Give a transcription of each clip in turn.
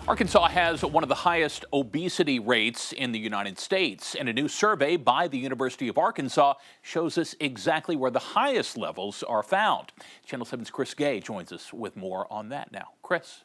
Arkansas has one of the highest obesity rates in the United States, and a new survey by the University of Arkansas shows us exactly where the highest levels are found. Channel 7's Chris Gay joins us with more on that now. Chris.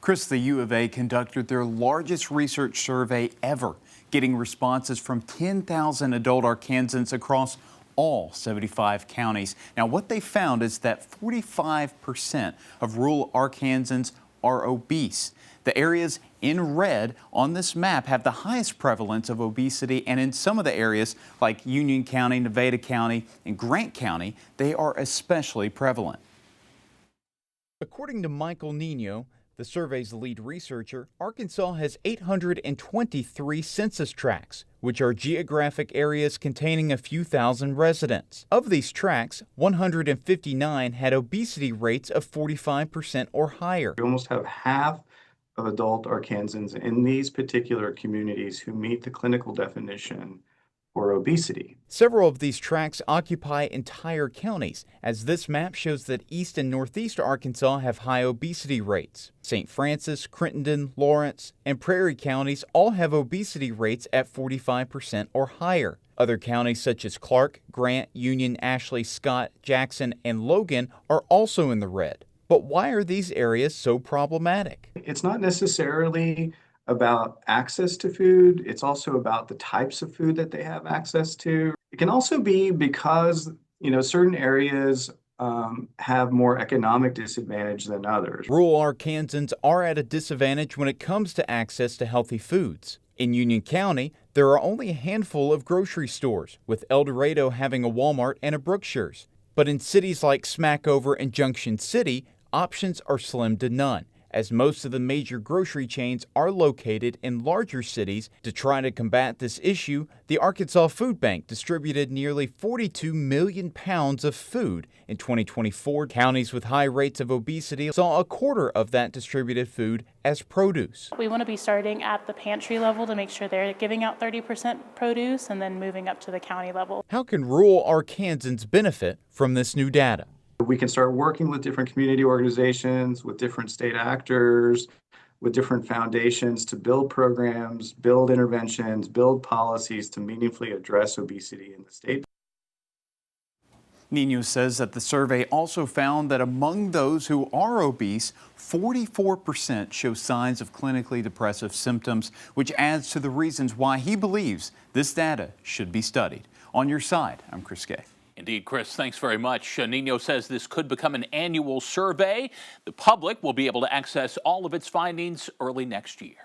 Chris, the U of A conducted their largest research survey ever, getting responses from 10,000 adult Arkansans across all 75 counties. Now, what they found is that 45% of rural Arkansans are obese. The areas in red on this map have the highest prevalence of obesity, and in some of the areas like Union County, Nevada County, and Grant County, they are especially prevalent. According to Michael Nino, the survey's lead researcher, Arkansas has 823 census tracts, which are geographic areas containing a few thousand residents. Of these tracts, 159 had obesity rates of 45% or higher. We almost have half of adult Arkansans in these particular communities who meet the clinical definition for obesity. Several of these tracts occupy entire counties, as this map shows that East and Northeast Arkansas have high obesity rates. St. Francis, Crittenden, Lawrence, and Prairie counties all have obesity rates at 45% or higher. Other counties such as Clark, Grant, Union, Ashley, Scott, Jackson, and Logan are also in the red. But why are these areas so problematic? It's not necessarily about access to food. It's also about the types of food that they have access to. It can also be because, certain areas have more economic disadvantage than others. Rural Arkansans are at a disadvantage when it comes to access to healthy foods. In Union County, there are only a handful of grocery stores, with El Dorado having a Walmart and a Brookshire's. But in cities like Smackover and Junction City, options are slim to none, as most of the major grocery chains are located in larger cities. To try to combat this issue, the Arkansas Food Bank distributed nearly 42 million pounds of food in 2024. Counties with high rates of obesity saw a quarter of that distributed food as produce. We want to be starting at the pantry level to make sure they're giving out 30% produce and then moving up to the county level. How can rural Arkansans benefit from this new data? We can start working with different community organizations, with different state actors, with different foundations to build programs, build interventions, build policies to meaningfully address obesity in the state. Nino says that the survey also found that among those who are obese, 44% show signs of clinically depressive symptoms, which adds to the reasons why he believes this data should be studied. On your side, I'm Chris Gay. Indeed, Chris, thanks very much. Nino says this could become an annual survey. The public will be able to access all of its findings early next year.